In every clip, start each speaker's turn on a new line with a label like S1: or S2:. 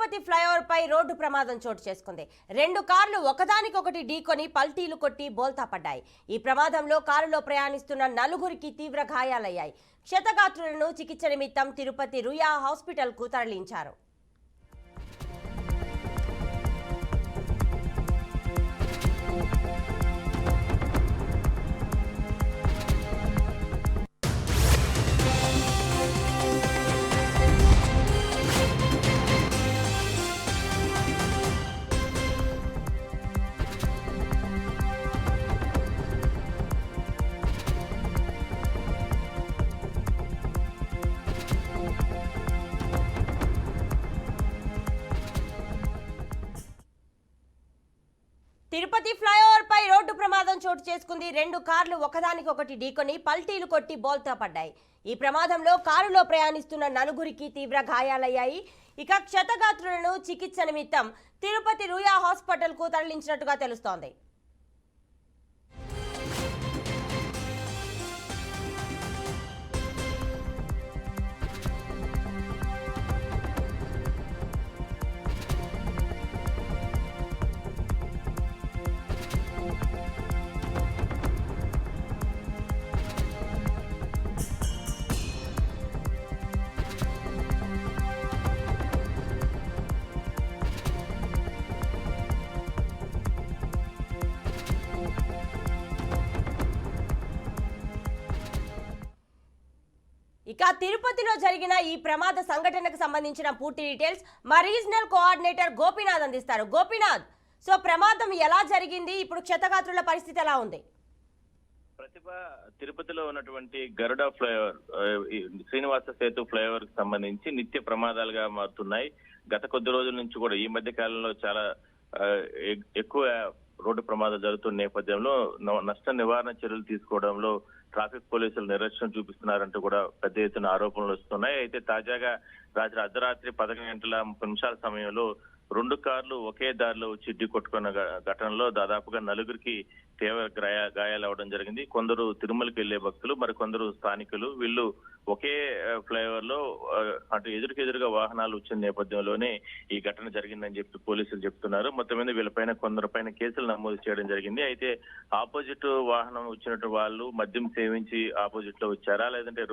S1: Tirupati flyover పై road ప్రమాదం చోటు చేసుకుంది. రెండు కార్లు ఒకదానికొకటి ఢీకొని పల్టీలు కొట్టి బోల్తా పడ్డాయి. ఈ ప్రమాదంలో కారులో ప్రయాణిస్తున్న నలుగురికి తీవ్ర గాయాలయ్యాయి. క్షతగాత్రులను చికిత్స నిమిత్తం తిరుపతి రుయా హాస్పిటల్కు తరలించారు. తిరుపతి ఫ్లైఓవర్ పై రోడ్డు ప్రమాదం చోటు చేసుకుంది. రెండు కార్లు ఒకదానికొకటి ఢీకొని పల్టీలు కొట్టి బోల్తా పడ్డాయి. ఈ ప్రమాదంలో కారులో ప్రయాణిస్తున్న నలుగురికి తీవ్ర గాయాలయ్యాయి. ఇక క్షతగాత్రులను చికిత్స నిమిత్తం తిరుపతి రుయా హాస్పిటల్కు తరలించినట్టుగా తెలుస్తోంది. ఇక తిరుపతిలో జరిగిన ఈ ప్రమాద సంఘటనకు సంబంధించిన పూర్తి డీటెయిల్స్ మా రీజనల్ కోఆర్డినేటర్ గోపీనాథ్ అందిస్తారు. గోపీనాథ్, సో ప్రమాదం ఎలా జరిగింది, ఇప్పుడు క్షతగాత్రుల పరిస్థితి ఎలా ఉంది?
S2: ప్రతిభ, తిరుపతిలో ఉన్నటువంటి గరుడ ఫ్లైఓవర్, శ్రీనివాస సేతు ఫ్లైఓవర్ కి సంబంధించి నిత్య ప్రమాదాలుగా మారుతున్నాయి. గత కొద్ది రోజుల నుంచి కూడా ఈ మధ్య కాలంలో చాలా ఎక్కువ రోడ్డు ప్రమాదాలు జరుగుతున్న నేపథ్యంలో నష్ట నివారణ చర్యలు తీసుకోవడంలో ట్రాఫిక్ పోలీసులు నిర్లక్ష్యం చూపిస్తున్నారంటూ కూడా పెద్ద ఎత్తున ఆరోపణలు వస్తున్నాయి. అయితే తాజాగా రాత్రి అర్ధరాత్రి 11 గంటల 30 నిమిషాల సమయంలో రెండు కార్లు ఒకే దారిలో వచ్చి ఢీ కొట్టుకున్న ఘటనలో దాదాపుగా నలుగురికి తీవ్ర గాయాలు అవడం జరిగింది. కొందరు తిరుమలకి వెళ్లే భక్తులు, మరికొందరు స్థానికులు. వీళ్ళు ఒకే ఫ్లైఓవర్ లో అటు ఎదురుగా వాహనాలు వచ్చిన నేపథ్యంలోనే ఈ ఘటన జరిగిందని చెప్పి పోలీసులు చెప్తున్నారు. మొత్తం మీద వీళ్ళపైన కొందరిపైన కేసులు నమోదు చేయడం జరిగింది. అయితే ఆపోజిట్ వాహనం వచ్చినట్టు వాళ్ళు మద్యం సేవించి ఆపోజిట్ లో వచ్చారా, లేదంటే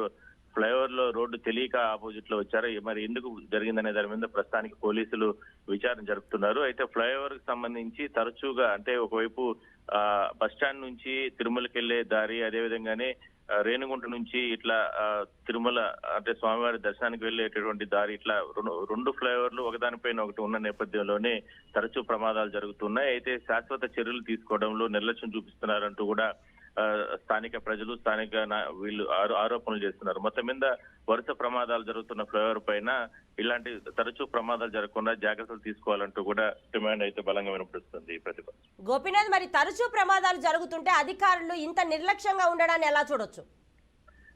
S2: ఫ్లైఓవర్ లో రోడ్డు తెలియక ఆపోజిట్ లో వచ్చారా, మరి ఎందుకు జరిగిందనే దాని మీద ప్రస్తుతానికి పోలీసులు విచారణ జరుపుతున్నారు. అయితే ఫ్లైఓవర్ కి సంబంధించి తరచుగా అంటే ఒకవైపు బస్ స్టాండ్ నుంచి తిరుమలకి వెళ్లే దారి, అదే విధంగానే రేణిగుంట నుంచి ఇట్లా తిరుమల అంటే స్వామివారి దర్శనానికి వెళ్ళేటటువంటి దారి, ఇట్లా రెండు ఫ్లైఓవర్లు ఒకదానిపైన ఒకటి ఉన్న నేపథ్యంలోనే తరచూ ప్రమాదాలు జరుగుతున్నాయి. అయితే శాశ్వత చర్యలు తీసుకోవడంలో నిర్లక్ష్యం చూపిస్తున్నారంటూ కూడా స్థానిక ప్రజలు, వీళ్ళు ఆరోపణలు చేస్తున్నారు. మొత్తం మీద వరుస ప్రమాదాలు జరుగుతున్న ఫ్లైఓవర్ పైన ఇలాంటి తరచూ ప్రమాదాలు జరగకుండా జాగ్రత్తలు తీసుకోవాలంటూ కూడా డిమాండ్ అయితే బలంగా వినపడుతుంది. ప్రతిభ,
S1: గోపీనాథ్, మరి తరచూ ప్రమాదాలు జరుగుతుంటే అధికారులు ఇంత నిర్లక్ష్యంగా ఉండడాన్ని ఎలా చూడొచ్చు?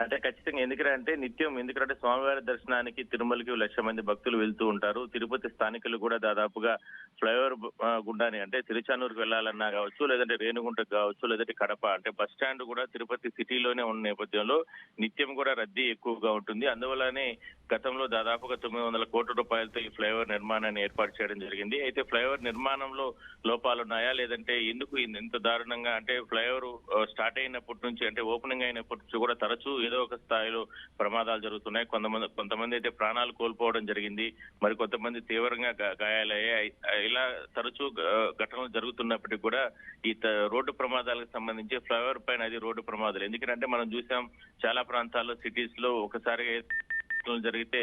S2: అంటే ఖచ్చితంగా ఎందుకంటే స్వామివారి దర్శనానికి తిరుమలకి 1,00,000 మంది భక్తులు వెళ్తూ ఉంటారు. తిరుపతి స్థానికులు కూడా దాదాపుగా ఫ్లైఓవర్ గుండాని అంటే తిరుచానూరుకు వెళ్లాలన్నా కావచ్చు, లేదంటే రేణిగుంటకు కావచ్చు, లేదంటే కడప అంటే బస్ స్టాండ్ కూడా తిరుపతి సిటీలోనే ఉన్న నేపథ్యంలో నిత్యం కూడా రద్దీ ఎక్కువగా ఉంటుంది. అందువల్లనే గతంలో దాదాపుగా 900 కోట్ల రూపాయలతో ఈ ఫ్లైఓవర్ నిర్మాణాన్ని ఏర్పాటు చేయడం జరిగింది. అయితే ఫ్లైఓవర్ నిర్మాణంలో లోపాలున్నాయా, లేదంటే ఎందుకు ఇంత దారుణంగా అంటే ఫ్లైఓవర్ స్టార్ట్ అయినప్పటి నుంచి అంటే ఓపెనింగ్ అయినప్పటి నుంచి కూడా తరచూ ఏదో ఒక స్థాయిలో ప్రమాదాలు జరుగుతున్నాయి. కొంతమంది అయితే ప్రాణాలు కోల్పోవడం జరిగింది, మరి కొంతమంది తీవ్రంగా గాయాలయ్యాయి. ఇలా తరచూ ఘటనలు జరుగుతున్నప్పటికీ కూడా ఈ రోడ్డు ప్రమాదాలకు సంబంధించి ఫ్లైఓవర్ పైన అది రోడ్డు ప్రమాదాలు. ఎందుకంటే మనం చూసాం చాలా ప్రాంతాల్లో సిటీస్ లో ఒకసారి జరిగితే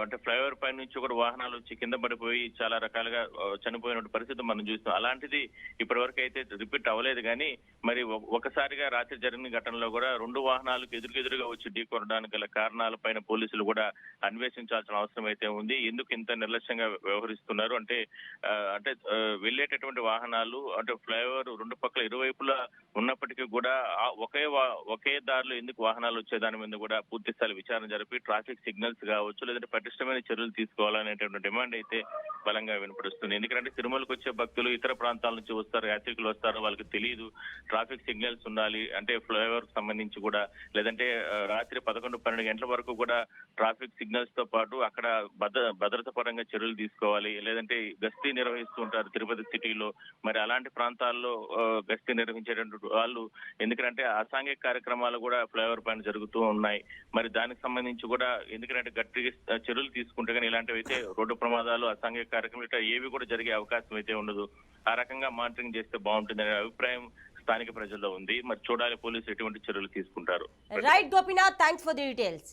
S2: అంటే ఫ్లైఓవర్ పై నుంచి కూడా వాహనాలు వచ్చి కింద పడిపోయి చాలా రకాలుగా చనిపోయిన పరిస్థితి మనం చూస్తాం. అలాంటిది ఇప్పటి వరకు అయితే రిపీట్ అవ్వలేదు. కానీ మరి ఒకసారిగా రాత్రి జరిగిన ఘటనలో కూడా రెండు వాహనాలకు ఎదురుగా వచ్చి ఢీకొనడానికి గల కారణాలపైన పోలీసులు కూడా అన్వేషించాల్సిన అవసరం అయితే ఉంది. ఎందుకు ఇంత నిర్లక్ష్యంగా వ్యవహరిస్తున్నారు అంటే వెళ్ళేటటువంటి వాహనాలు అంటే ఫ్లైఓవర్ రెండు పక్కల ఇరువైపులా ఉన్నప్పటికీ కూడా ఒకే దారిలో ఎందుకు వాహనాలు వచ్చే దాని మీద కూడా పూర్తి స్థాయి విచారణ జరిపి ట్రాఫిక్ సిగ్నల్స్ కావచ్చు, లేదంటే పటిష్టమైన చర్యలు తీసుకోవాలనేటువంటి డిమాండ్ అయితే బలంగా వినపడుస్తుంది. ఎందుకంటే తిరుమలకు వచ్చే భక్తులు ఇతర ప్రాంతాల నుంచి వస్తారు, యాత్రికులు వస్తారు, వాళ్ళకి తెలియదు ట్రాఫిక్ సిగ్నల్స్ ఉండాలి అంటే ఫ్లైఓవర్ కి సంబంధించి కూడా, లేదంటే రాత్రి 11-12 గంటల వరకు కూడా ట్రాఫిక్ సిగ్నల్స్ తో పాటు అక్కడ భద్రత పరంగా చర్యలు తీసుకోవాలి, లేదంటే గస్తీ నిర్వహిస్తూ ఉంటారు తిరుపతి సిటీలో. మరి అలాంటి ప్రాంతాల్లో గస్తీ నిర్వహించేటువంటి వాళ్ళు, ఎందుకంటే అసాంఘిక కార్యక్రమాలు కూడా ఫ్లైఓవర్ పైన జరుగుతూ ఉన్నాయి. మరి దానికి సంబంధించి కూడా ఎందుకంటే గట్టి చర్యలు తీసుకుంటే కానీ ఇలాంటివి అయితే రోడ్డు ప్రమాదాలు, అసాంఘిక కార్యక్రమాలు ఏవి కూడా జరిగే అవకాశం అయితే ఉండదు. ఆ రకంగా మానిటరింగ్ చేస్తే బాగుంటుందనే అభిప్రాయం స్థానిక ప్రజల్లో ఉంది. మరి చూడాలి పోలీసులు ఎటువంటి చర్యలు తీసుకుంటారు.
S1: Right Gopinath, thanks for the details.